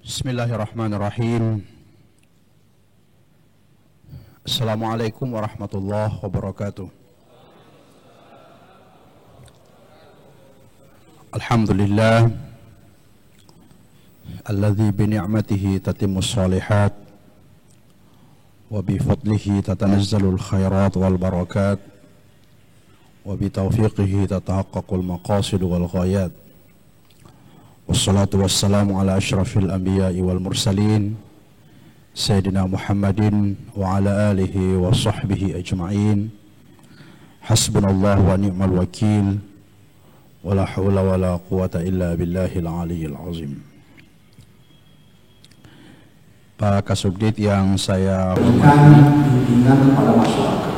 Bismillahirrahmanirrahim. Assalamualaikum warahmatullahi wabarakatuh. Alhamdulillah alladzi bi ni'matihi tatimmus shalihat wa bi fadlihi tatanazzalul khairat wal barakat wa bi taufiqihi tatahaqqaqul maqasid wal ghayat. Wassalatu wassalamu ala asyrafil anbiya'i wal mursalin Sayyidina Muhammadin wa ala alihi wa sahbihi ajma'in. Hasbunallahu wa ni'mal wakil wa la hawla wa la quwata illa billahil aliyyil azim. Pak Kasubdit yang saya bimbingan kepada masyarakat.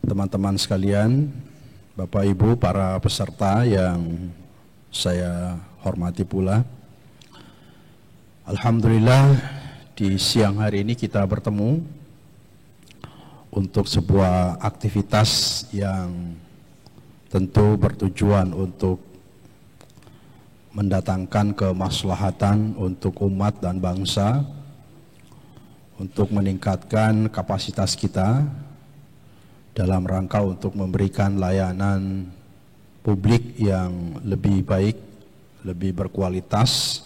Teman-teman sekalian, Bapak Ibu para peserta yang saya hormati pula, alhamdulillah di siang hari ini kita bertemu untuk sebuah aktivitas yang tentu bertujuan untuk mendatangkan kemaslahatan untuk umat dan bangsa, untuk meningkatkan kapasitas kita dalam rangka untuk memberikan layanan publik yang lebih baik, lebih berkualitas,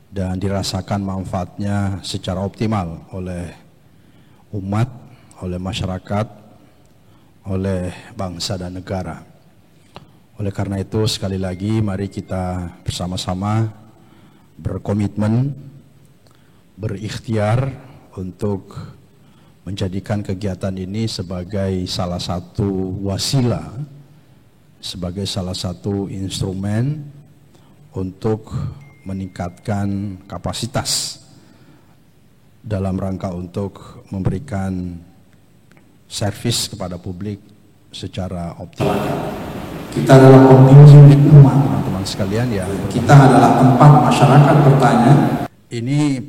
dan dirasakan manfaatnya secara optimal oleh umat, oleh masyarakat, oleh bangsa dan negara. Oleh karena itu sekali lagi mari kita bersama-sama berkomitmen, berikhtiar untuk menjadikan kegiatan ini sebagai salah satu wasilah, sebagai salah satu instrumen untuk meningkatkan kapasitas dalam rangka untuk memberikan servis kepada publik secara optimal. Kita adalah pemimpin umat, Teman-teman sekalian, ya, kita adalah tempat masyarakat bertanya. ini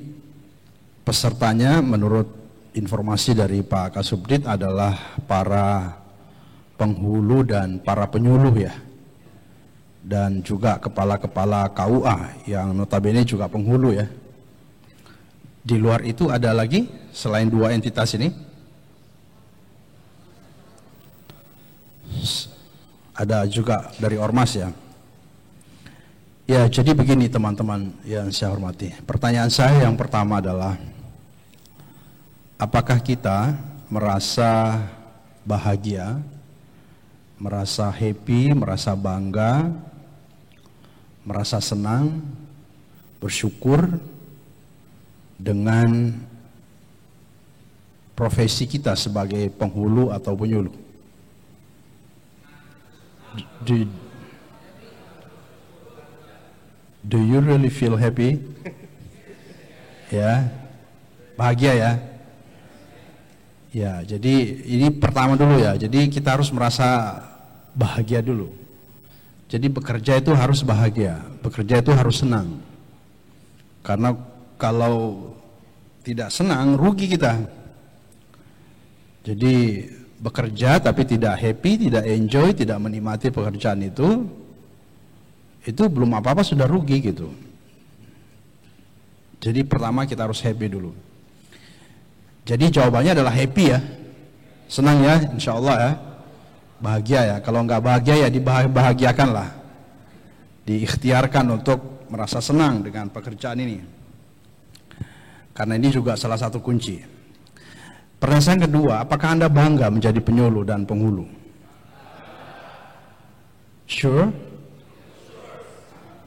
pesertanya menurut informasi dari Pak Kasubdit adalah para penghulu dan para penyuluh, ya, dan juga kepala-kepala KUA yang notabene juga penghulu, ya. Di luar itu ada lagi selain dua entitas ini, ada juga dari Ormas, ya. Ya, jadi begini teman-teman yang saya hormati. Pertanyaan saya yang pertama adalah, apakah kita merasa bahagia, merasa happy, merasa bangga, merasa senang, bersyukur dengan profesi kita sebagai penghulu atau penyuluh? Do you really feel happy? Ya, bahagia, ya. Ya, jadi ini pertama dulu, ya. Jadi kita harus merasa bahagia dulu. Jadi bekerja itu harus bahagia, bekerja itu harus senang. Karena kalau tidak senang, rugi kita. Jadi bekerja tapi tidak happy, tidak enjoy, tidak menikmati pekerjaan itu belum apa-apa sudah rugi gitu. Jadi pertama kita harus happy dulu. Jadi jawabannya adalah happy, ya, senang, ya, insya Allah, ya, bahagia, ya. Kalau nggak bahagia, ya dibahagiakanlah, diikhtiarkan untuk merasa senang dengan pekerjaan ini, karena ini juga salah satu kunci. Pertanyaan kedua, apakah Anda bangga menjadi penyuluh dan penghulu? Sure?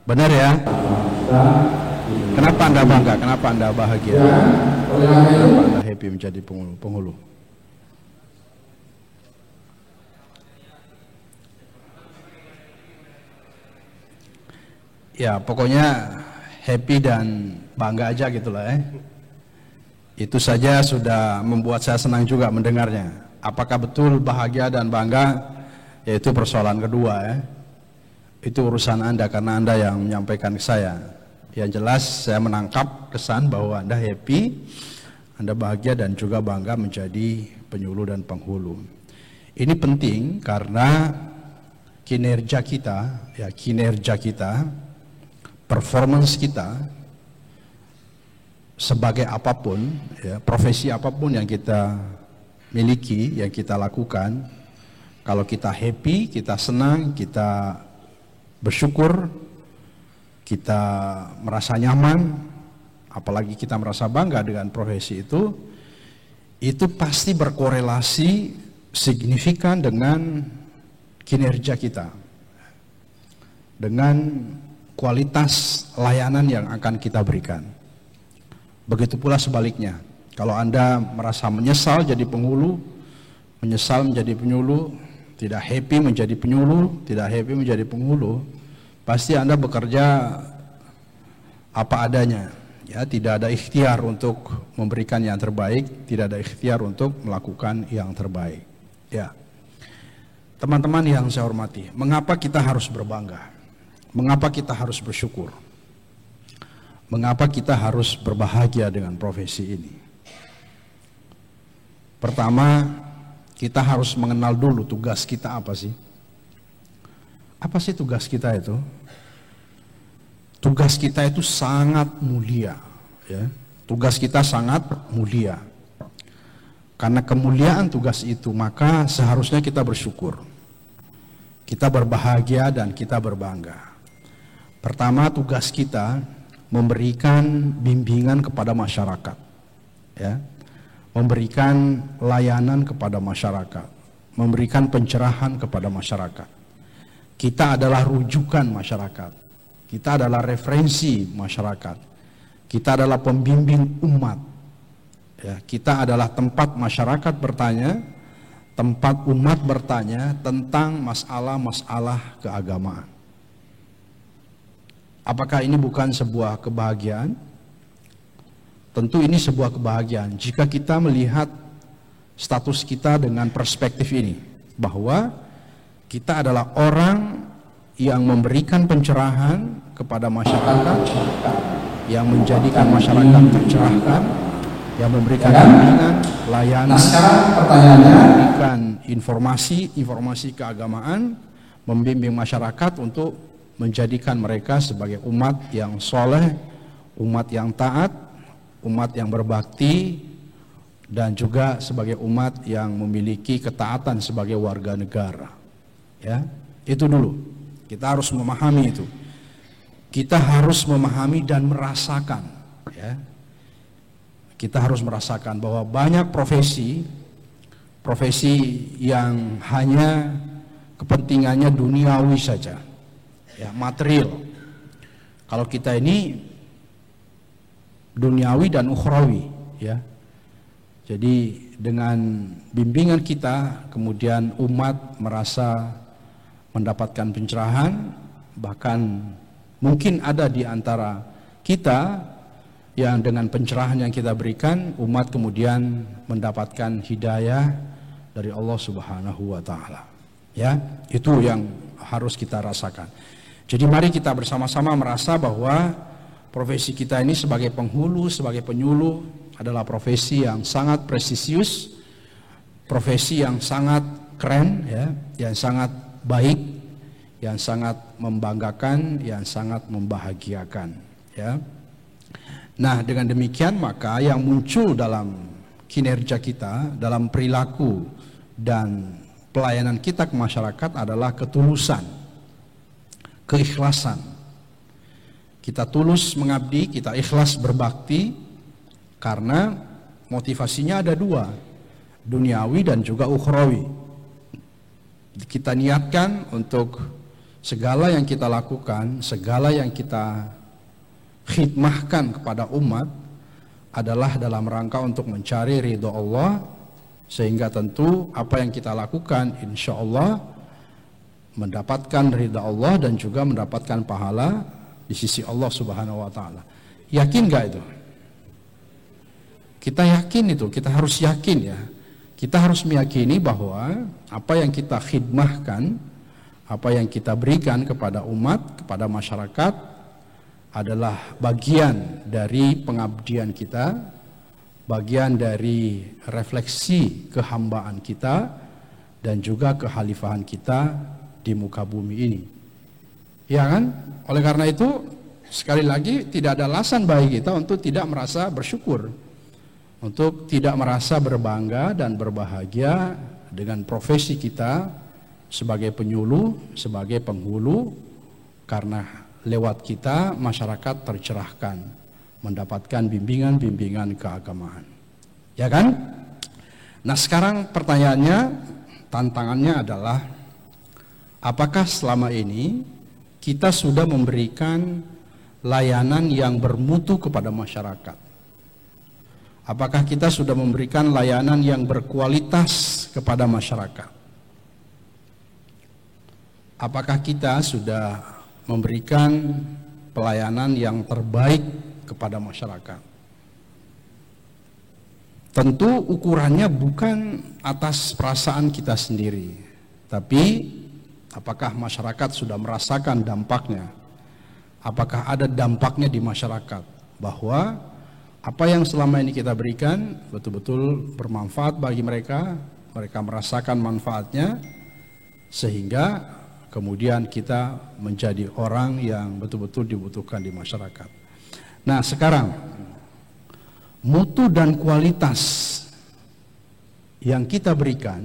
Benar, ya? Kenapa Anda bangga? Kenapa Anda bahagia? Kenapa Anda happy menjadi penghulu? Ya, pokoknya happy dan bangga aja gitulah, ya. Itu saja sudah membuat saya senang juga mendengarnya. Apakah betul bahagia dan bangga? Yaitu persoalan kedua, ya. Itu urusan Anda, karena Anda yang menyampaikan ke saya. Yang jelas saya menangkap kesan bahwa Anda happy, Anda bahagia dan juga bangga menjadi penyuluh dan penghulu. Ini penting karena kinerja kita performance kita sebagai apapun, ya, profesi apapun yang kita miliki, yang kita lakukan, kalau kita happy, kita senang, kita bersyukur, kita merasa nyaman, apalagi kita merasa bangga dengan profesi itu pasti berkorelasi signifikan dengan kinerja kita, dengan kualitas layanan yang akan kita berikan. Begitu pula sebaliknya, kalau Anda merasa menyesal jadi penghulu, menyesal menjadi penyuluh, tidak happy menjadi penyuluh, tidak happy menjadi penghulu, pasti Anda bekerja apa adanya. Ya, tidak ada ikhtiar untuk memberikan yang terbaik, tidak ada ikhtiar untuk melakukan yang terbaik. Ya, teman-teman yang saya hormati, mengapa kita harus berbangga? Mengapa kita harus bersyukur? Mengapa kita harus berbahagia dengan profesi ini? Pertama, kita harus mengenal dulu tugas kita apa sih? Apa sih tugas kita itu? Tugas kita itu sangat mulia, ya. Tugas kita sangat mulia. Karena kemuliaan tugas itu, maka seharusnya kita bersyukur. Kita berbahagia dan kita berbangga. Pertama, tugas kita memberikan bimbingan kepada masyarakat, ya, memberikan layanan kepada masyarakat, memberikan pencerahan kepada masyarakat. Kita adalah rujukan masyarakat, kita adalah referensi masyarakat, kita adalah pembimbing umat, ya, kita adalah tempat masyarakat bertanya, tempat umat bertanya tentang masalah-masalah keagamaan. Apakah ini bukan sebuah kebahagiaan? Tentu ini sebuah kebahagiaan jika kita melihat status kita dengan perspektif ini, bahwa kita adalah orang yang memberikan pencerahan kepada masyarakat, yang menjadikan masyarakat tercerahkan, yang memberikan bimbingan, layanan, memberikan informasi keagamaan, membimbing masyarakat untuk menjadikan mereka sebagai umat yang soleh, umat yang taat, umat yang berbakti, dan juga sebagai umat yang memiliki ketaatan sebagai warga negara. Ya, itu dulu. Kita harus memahami itu. Kita harus memahami dan merasakan, ya. Kita harus merasakan bahwa banyak profesi yang hanya kepentingannya duniawi saja. Ya, material. Kalau kita ini duniawi dan ukhrawi, ya. Jadi dengan bimbingan kita, kemudian umat merasa mendapatkan pencerahan, bahkan mungkin ada di antara kita yang dengan pencerahan yang kita berikan, umat kemudian mendapatkan hidayah dari Allah Subhanahu wa taala. Ya, itu yang harus kita rasakan. Jadi mari kita bersama-sama merasa bahwa profesi kita ini sebagai penghulu, sebagai penyuluh adalah profesi yang sangat prestisius, profesi yang sangat keren, ya, yang sangat baik, yang sangat membanggakan, yang sangat membahagiakan, ya. Nah, dengan demikian maka yang muncul dalam kinerja kita, dalam perilaku dan pelayanan kita ke masyarakat adalah ketulusan, keikhlasan. Kita tulus mengabdi, kita ikhlas berbakti, karena motivasinya ada dua, duniawi dan juga ukhrawi. Kita niatkan untuk segala yang kita lakukan, segala yang kita khidmahkan kepada umat adalah dalam rangka untuk mencari ridho Allah, sehingga tentu apa yang kita lakukan insya Allah mendapatkan ridha Allah dan juga mendapatkan pahala di sisi Allah Subhanahu wa taala. Yakin gak itu? Kita yakin itu, kita harus yakin, ya. Kita harus meyakini bahwa apa yang kita khidmahkan, apa yang kita berikan kepada umat, kepada masyarakat adalah bagian dari pengabdian kita, bagian dari refleksi kehambaan kita dan juga kekhalifahan kita di muka bumi ini. Ya kan? Oleh karena itu sekali lagi tidak ada alasan bagi kita untuk tidak merasa bersyukur, untuk tidak merasa berbangga dan berbahagia dengan profesi kita sebagai penyuluh, sebagai penghulu, karena lewat kita masyarakat tercerahkan, mendapatkan bimbingan-bimbingan keagamaan. Ya kan? Nah, sekarang pertanyaannya, tantangannya adalah apakah selama ini kita sudah memberikan layanan yang bermutu kepada masyarakat? Apakah kita sudah memberikan layanan yang berkualitas kepada masyarakat? Apakah kita sudah memberikan pelayanan yang terbaik kepada masyarakat? Tentu ukurannya bukan atas perasaan kita sendiri, tapi apakah masyarakat sudah merasakan dampaknya? Apakah ada dampaknya di masyarakat bahwa apa yang selama ini kita berikan betul-betul bermanfaat bagi mereka, mereka merasakan manfaatnya, sehingga kemudian kita menjadi orang yang betul-betul dibutuhkan di masyarakat. Nah, sekarang mutu dan kualitas yang kita berikan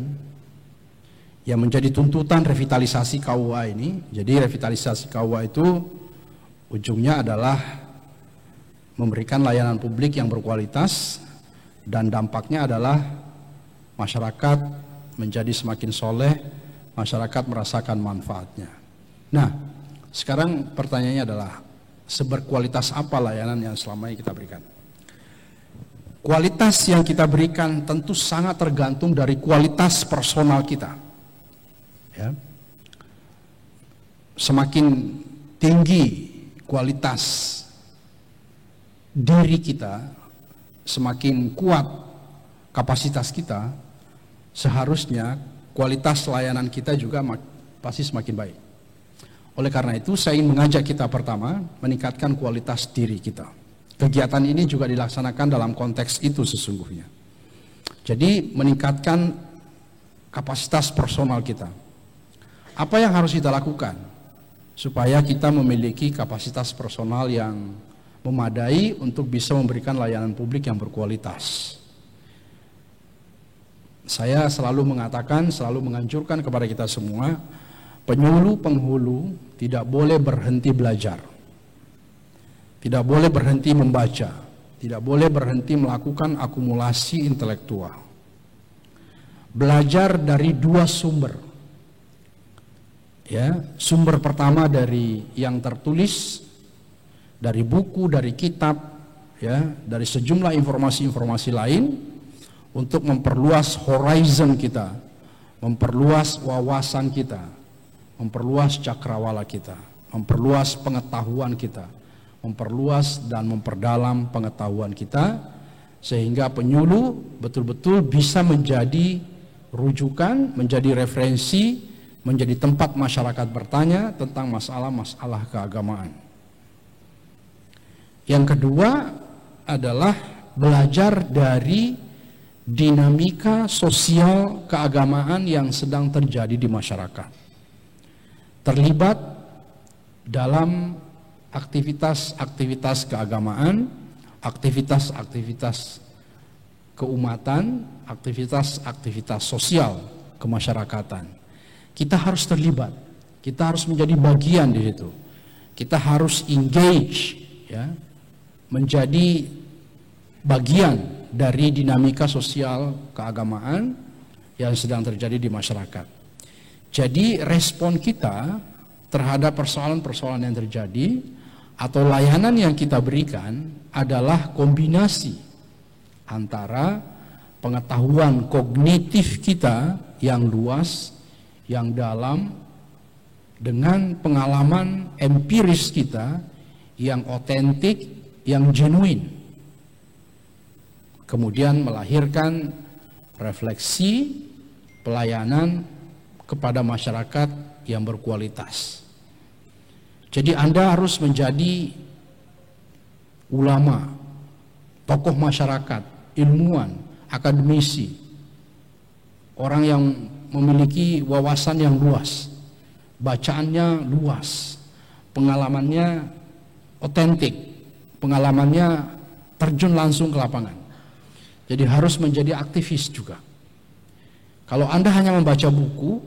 yang menjadi tuntutan revitalisasi KUA ini. Jadi revitalisasi KUA itu ujungnya adalah memberikan layanan publik yang berkualitas, dan dampaknya adalah masyarakat menjadi semakin soleh, masyarakat merasakan manfaatnya. Nah, sekarang pertanyaannya adalah seberkualitas apa layanan yang selama ini kita berikan? Kualitas yang kita berikan tentu sangat tergantung dari kualitas personal kita. Ya. Semakin tinggi kualitas diri kita, semakin kuat kapasitas kita, seharusnya kualitas layanan kita juga pasti semakin baik. Oleh karena itu, saya ingin mengajak kita pertama meningkatkan kualitas diri kita. Kegiatan ini juga dilaksanakan dalam konteks itu sesungguhnya. Jadi meningkatkan kapasitas personal kita. Apa yang harus kita lakukan supaya kita memiliki kapasitas personal yang memadai untuk bisa memberikan layanan publik yang berkualitas? Saya selalu mengatakan, selalu menganjurkan kepada kita semua, penyuluh penghulu tidak boleh berhenti belajar, tidak boleh berhenti membaca, tidak boleh berhenti melakukan akumulasi intelektual. Belajar dari dua sumber. Ya, sumber pertama dari yang tertulis, dari buku, dari kitab, ya, dari sejumlah informasi-informasi lain, untuk memperluas horizon kita, memperluas wawasan kita, memperluas cakrawala kita, memperluas pengetahuan kita, memperluas dan memperdalam pengetahuan kita, sehingga penyuluh betul-betul bisa menjadi rujukan, menjadi referensi, menjadi tempat masyarakat bertanya tentang masalah-masalah keagamaan. Yang kedua adalah belajar dari dinamika sosial keagamaan yang sedang terjadi di masyarakat. Terlibat dalam aktivitas-aktivitas keagamaan, aktivitas-aktivitas keumatan, aktivitas-aktivitas sosial kemasyarakatan. Kita harus terlibat, kita harus menjadi bagian di situ. Kita harus engage, ya, menjadi bagian dari dinamika sosial keagamaan yang sedang terjadi di masyarakat. Jadi respon kita terhadap persoalan-persoalan yang terjadi atau layanan yang kita berikan adalah kombinasi antara pengetahuan kognitif kita yang luas, yang dalam, dengan pengalaman empiris kita yang otentik, yang genuine, kemudian melahirkan refleksi pelayanan kepada masyarakat yang berkualitas. Jadi Anda harus menjadi ulama, tokoh masyarakat, ilmuwan, akademisi, orang yang memiliki wawasan yang luas, bacaannya luas, pengalamannya otentik, pengalamannya terjun langsung ke lapangan. Jadi harus menjadi aktivis juga. Kalau Anda hanya membaca buku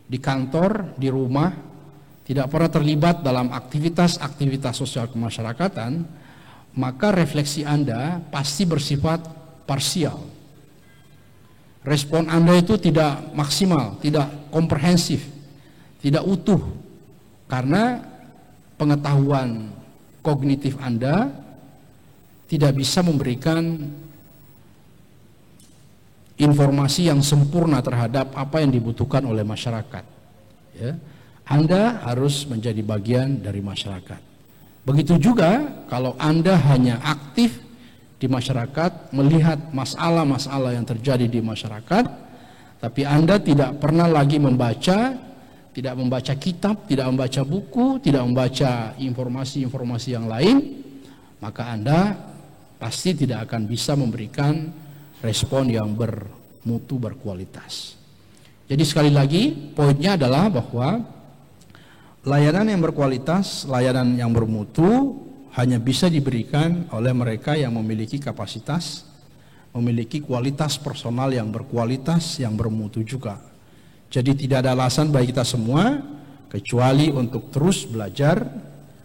di kantor, di rumah, tidak pernah terlibat dalam aktivitas-aktivitas sosial kemasyarakatan, maka refleksi Anda pasti bersifat parsial. Respon Anda itu tidak maksimal, tidak komprehensif, tidak utuh, karena pengetahuan kognitif Anda tidak bisa memberikan informasi yang sempurna terhadap apa yang dibutuhkan oleh masyarakat. Ya. Anda harus menjadi bagian dari masyarakat. Begitu juga kalau Anda hanya aktif di masyarakat, melihat masalah-masalah yang terjadi di masyarakat, tapi Anda tidak pernah lagi membaca, tidak membaca kitab, tidak membaca buku, tidak membaca informasi-informasi yang lain, maka Anda pasti tidak akan bisa memberikan respon yang bermutu, berkualitas. Jadi sekali lagi poinnya adalah bahwa layanan yang berkualitas, layanan yang bermutu hanya bisa diberikan oleh mereka yang memiliki kapasitas, memiliki kualitas personal yang berkualitas, yang bermutu juga. Jadi tidak ada alasan bagi kita semua kecuali untuk terus belajar,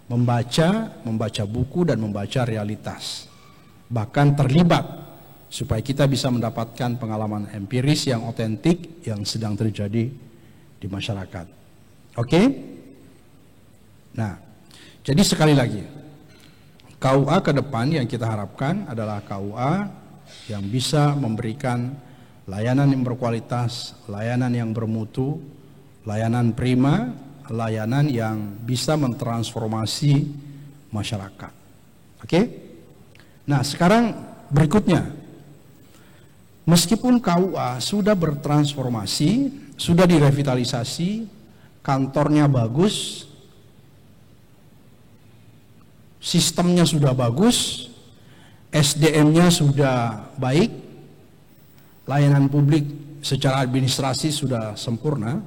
membaca buku dan membaca realitas. Bahkan terlibat supaya kita bisa mendapatkan pengalaman empiris yang otentik yang sedang terjadi di masyarakat. Oke? Nah, jadi sekali lagi, KUA ke depan yang kita harapkan adalah KUA yang bisa memberikan layanan yang berkualitas, layanan yang bermutu, layanan prima, layanan yang bisa mentransformasi masyarakat. Oke? Nah, sekarang berikutnya, meskipun KUA sudah bertransformasi, sudah direvitalisasi, kantornya bagus, sistemnya sudah bagus, SDM-nya sudah baik, layanan publik secara administrasi sudah sempurna,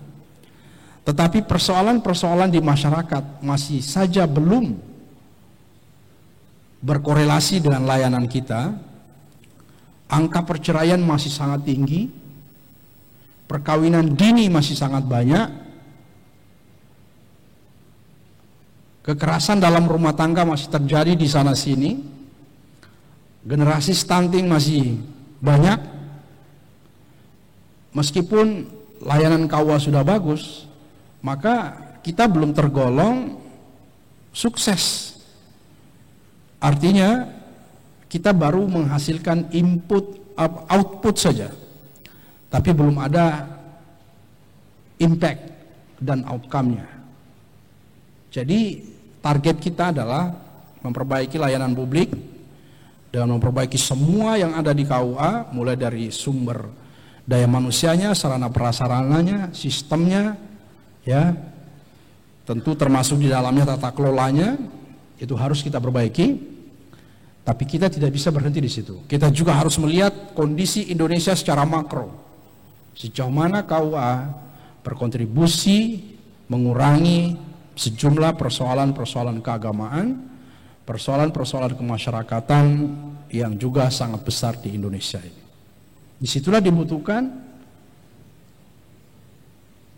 tetapi persoalan-persoalan di masyarakat masih saja belum berkorelasi dengan layanan kita. Angka perceraian masih sangat tinggi, perkawinan dini masih sangat banyak, kekerasan dalam rumah tangga masih terjadi di sana sini, generasi stunting masih banyak. Meskipun layanan KUA sudah bagus, maka kita belum tergolong sukses. Artinya kita baru menghasilkan output saja, tapi belum ada impact dan outcome-nya. Jadi target kita adalah memperbaiki layanan publik dan memperbaiki semua yang ada di KUA, mulai dari sumber daya manusianya, sarana prasarananya, sistemnya, ya, tentu termasuk di dalamnya tata kelolanya, itu harus kita perbaiki. Tapi kita tidak bisa berhenti di situ. Kita juga harus melihat kondisi Indonesia secara makro. Sejauh mana KUA berkontribusi mengurangi sejumlah persoalan-persoalan keagamaan, persoalan-persoalan kemasyarakatan yang juga sangat besar di Indonesia ini. Disitulah dibutuhkan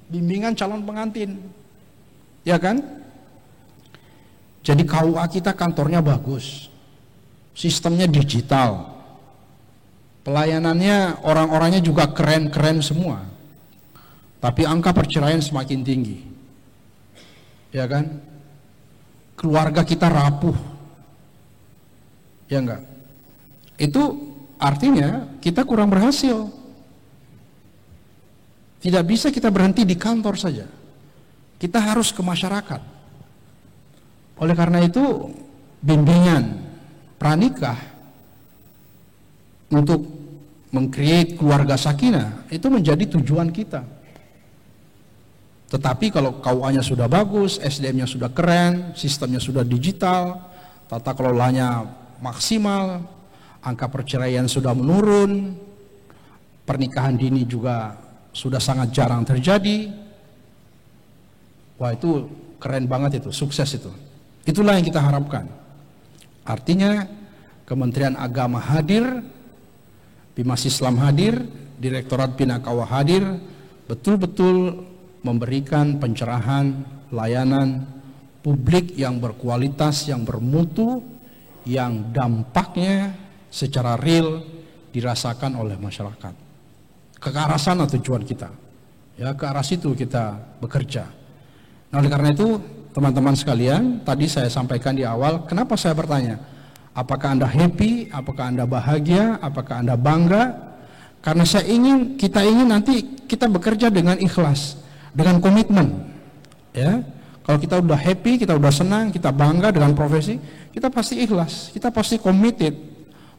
bimbingan calon pengantin, ya kan? Jadi KUA kita kantornya bagus, sistemnya digital, pelayanannya orang-orangnya juga keren-keren semua, tapi angka perceraian semakin tinggi, ya kan? Keluarga kita rapuh, ya enggak? Itu artinya kita kurang berhasil. Tidak bisa kita berhenti di kantor saja, kita harus ke masyarakat. Oleh karena itu bimbingan pranikah untuk meng-create keluarga sakinah itu menjadi tujuan kita. Tetapi kalau KUA-nya sudah bagus, SDM-nya sudah keren, sistemnya sudah digital, tata kelolanya maksimal, angka perceraian sudah menurun, pernikahan dini juga sudah sangat jarang terjadi. Wah, itu keren banget, itu sukses itu. Itulah yang kita harapkan. Artinya Kementerian Agama hadir, Bimas Islam hadir, Direktorat Bina Kawah hadir, betul-betul memberikan pencerahan, layanan publik yang berkualitas, yang bermutu, yang dampaknya secara real dirasakan oleh masyarakat. Ke arah sana tujuan kita, ya, ke arah situ kita bekerja. Nah, oleh karena itu teman-teman sekalian, tadi saya sampaikan di awal, kenapa saya bertanya, apakah Anda happy, apakah Anda bahagia, apakah Anda bangga? Karena kita ingin nanti kita bekerja dengan ikhlas, dengan komitmen, ya. Kalau kita udah happy, kita udah senang, kita bangga dengan profesi, kita pasti ikhlas, kita pasti committed,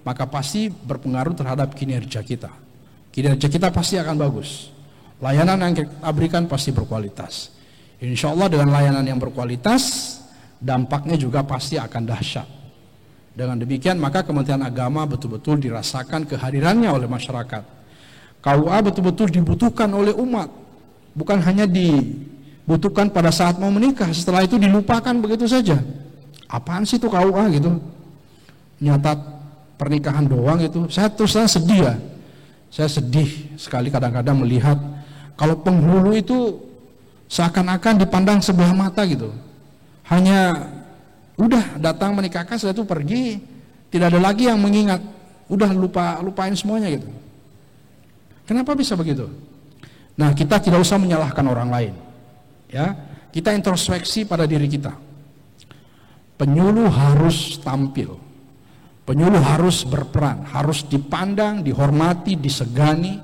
maka pasti berpengaruh terhadap kinerja kita. Kinerja kita pasti akan bagus. Layanan yang kita berikan pasti berkualitas. Insya Allah dengan layanan yang berkualitas, dampaknya juga pasti akan dahsyat. Dengan demikian maka Kementerian Agama betul-betul dirasakan kehadirannya oleh masyarakat. KUA betul-betul dibutuhkan oleh umat, bukan hanya dibutuhkan pada saat mau menikah, setelah itu dilupakan begitu saja. Apaan sih itu KUA gitu? Nyatat pernikahan doang itu. Saya terus terang sedih ya. Saya sedih sekali kadang-kadang melihat kalau penghulu itu seakan-akan dipandang sebelah mata gitu. Hanya udah datang menikahkan, setelah itu pergi, tidak ada lagi yang mengingat, udah lupain semuanya gitu. Kenapa bisa begitu? Nah, kita tidak usah menyalahkan orang lain, ya. Kita introspeksi pada diri kita. Penyuluh harus tampil, penyuluh harus berperan, harus dipandang, dihormati, disegani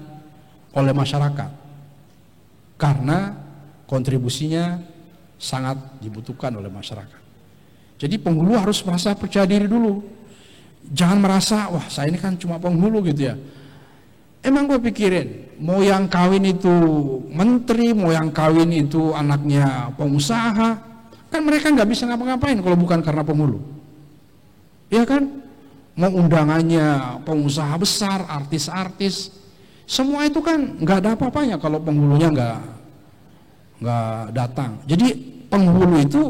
oleh masyarakat, karena kontribusinya sangat dibutuhkan oleh masyarakat. Jadi penghulu harus merasa percaya diri dulu. Jangan merasa, wah saya ini kan cuma penghulu gitu ya. Emang gue pikirin, mau yang kawin itu menteri, mau yang kawin itu anaknya pengusaha, kan mereka nggak bisa ngapa-ngapain kalau bukan karena penghulu. Ya kan? Mau undangannya pengusaha besar, artis-artis, semua itu kan nggak ada apa-apanya kalau penghulunya nggak datang. Jadi penghulu itu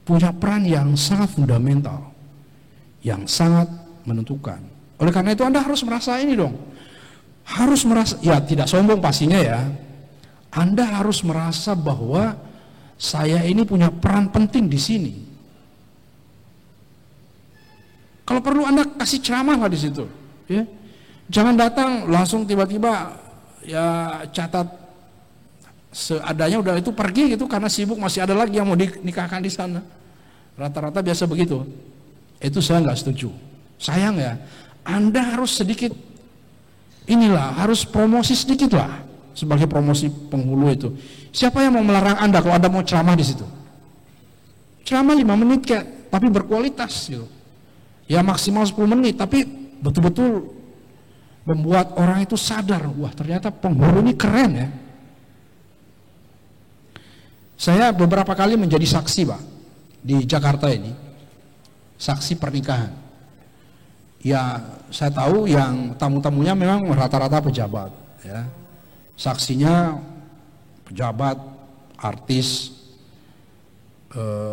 punya peran yang sangat fundamental, yang sangat menentukan. Oleh karena itu Anda harus merasa ini dong, harus merasa, ya tidak sombong pastinya ya, Anda harus merasa bahwa saya ini punya peran penting di sini. Kalau perlu Anda kasih ceramah lah di situ, ya. Jangan datang langsung tiba-tiba ya catat seadanya udah itu pergi gitu karena sibuk, masih ada lagi yang mau dinikahkan di sana. Rata-rata biasa begitu. Itu saya nggak setuju. Sayang ya, Anda harus sedikit harus promosi sedikit lah sebagai promosi penghulu itu. Siapa yang mau melarang Anda kalau Anda mau ceramah di situ? Ceramah 5 menit tapi berkualitas gitu. Ya maksimal 10 menit, tapi betul-betul membuat orang itu sadar, wah ternyata penghulu ini keren ya. Saya beberapa kali menjadi saksi Pak di Jakarta ini, saksi pernikahan. Ya saya tahu yang tamu-tamunya memang rata-rata pejabat ya. Saksinya pejabat, artis,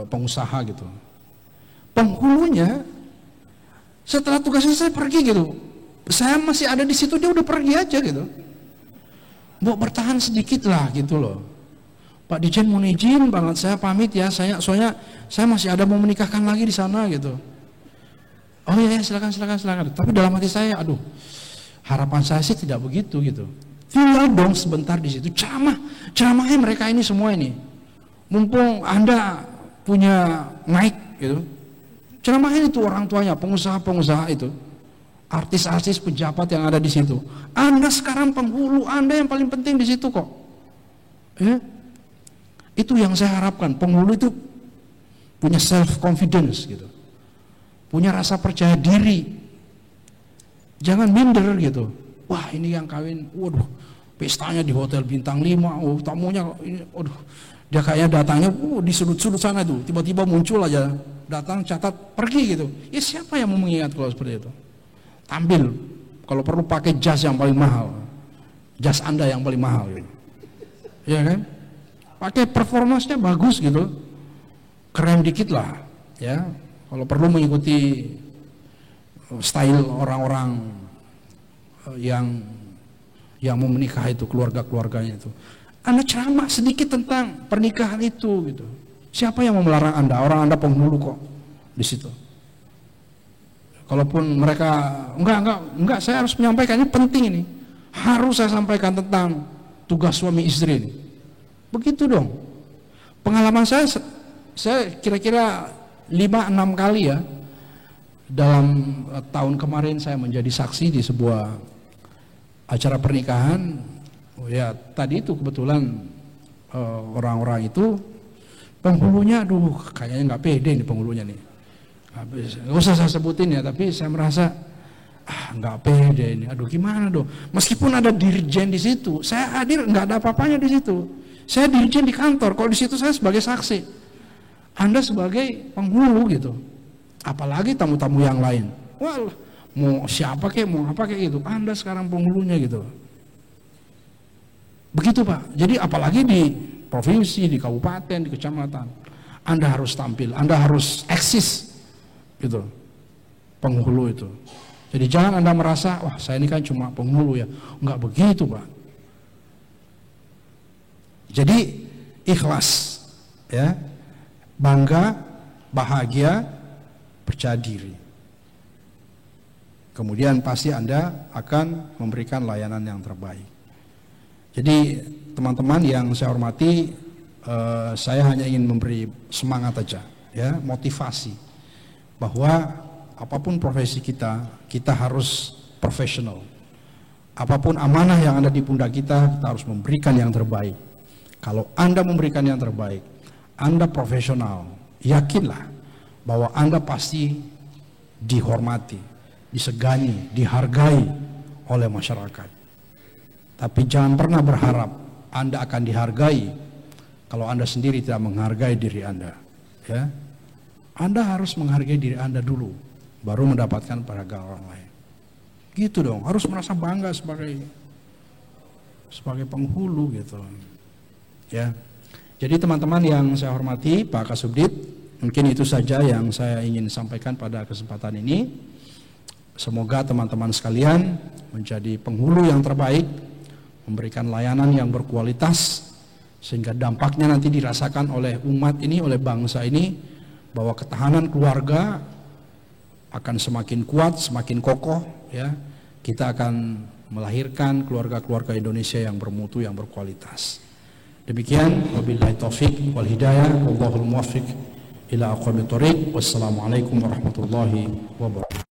pengusaha gitu. Penghulunya setelah tugas selesai pergi gitu. Saya masih ada di situ, dia udah pergi aja gitu. Mau bertahan sedikit lah gitu loh. Pak Dijen mohon izin banget saya pamit ya, soalnya saya masih ada mau menikahkan lagi di sana gitu. Oh iya silakan. Tapi dalam hati saya, aduh, harapan saya sih tidak begitu gitu. Tinggal dong sebentar di situ, ceramahnya mereka ini semua ini. Mumpung Anda punya mic gitu, ceramahin itu orang tuanya, pengusaha-pengusaha itu, artis-artis, pejabat yang ada di situ. Anda sekarang penghulu, Anda yang paling penting di situ kok. Ya? Itu yang saya harapkan. Penghulu itu punya self confidence gitu, punya rasa percaya diri. Jangan minder gitu. Wah ini yang kawin, waduh, pestanya di hotel bintang 5, oh tamunya ini, waduh, dia kayaknya datangnya di sudut-sudut sana tuh, tiba-tiba muncul aja, datang catat pergi gitu. Ya siapa yang mau mengingat kalau seperti itu? Tampil, kalau perlu pakai jas yang paling mahal, jas Anda yang paling mahal gitu. Ya kan? Pakai performance-nya bagus gitu, keren dikit lah ya, kalau perlu mengikuti style orang-orang yang mau menikah itu, keluarga-keluarganya itu. Anda ceramah sedikit tentang pernikahan itu gitu. Siapa yang mau melarang Anda? Orang Anda penghulu kok di situ. Kalaupun mereka enggak, saya harus menyampaikan, ini penting ini. Harus saya sampaikan tentang tugas suami istri ini. Begitu dong. Pengalaman saya kira-kira 5-6 kali ya dalam tahun kemarin saya menjadi saksi di sebuah acara pernikahan. Ya tadi itu kebetulan orang-orang itu penghulunya, aduh kayaknya nggak pede nih penghulunya nih. Nggak usah saya sebutin ya, tapi saya merasa nggak pede ini. Aduh gimana dong? Meskipun ada dirjen di situ, saya hadir nggak ada apa-apanya di situ. Saya dirjen di kantor, kalau di situ saya sebagai saksi, Anda sebagai penghulu gitu. Apalagi tamu-tamu yang lain. Wah, mau siapa kek, mau apa kek gitu. Anda sekarang penghulunya gitu. Begitu Pak. Jadi apalagi di provinsi, di kabupaten, di kecamatan, Anda harus tampil, Anda harus eksis gitu. Penghulu itu. Jadi jangan Anda merasa, wah saya ini kan cuma penghulu ya. Enggak begitu Pak. Jadi ikhlas, ya, bangga, bahagia, percaya diri. Kemudian pasti Anda akan memberikan layanan yang terbaik. Jadi teman-teman yang saya hormati, saya hanya ingin memberi semangat aja, ya, motivasi bahwa apapun profesi kita harus profesional. Apapun amanah yang ada di pundak kita harus memberikan yang terbaik. Kalau Anda memberikan yang terbaik, Anda profesional, yakinlah bahwa Anda pasti dihormati, disegani, dihargai oleh masyarakat. Tapi jangan pernah berharap Anda akan dihargai kalau Anda sendiri tidak menghargai diri Anda. Ya, Anda harus menghargai diri Anda dulu, baru mendapatkan penghargaan orang lain. Gitu dong, harus merasa bangga sebagai penghulu gitu. Ya, jadi teman-teman yang saya hormati, Pak Kasubdit, mungkin itu saja yang saya ingin sampaikan pada kesempatan ini. Semoga teman-teman sekalian menjadi penghulu yang terbaik, memberikan layanan yang berkualitas, sehingga dampaknya nanti dirasakan oleh umat ini, oleh bangsa ini, bahwa ketahanan keluarga akan semakin kuat, semakin kokoh. Ya, kita akan melahirkan keluarga-keluarga Indonesia yang bermutu, yang berkualitas. Demikian, wabillahi taufik wal hidayah, wallahul muwaffiq ila aqwamit thoriq. Wassalamualaikum warahmatullahi wabarakatuh.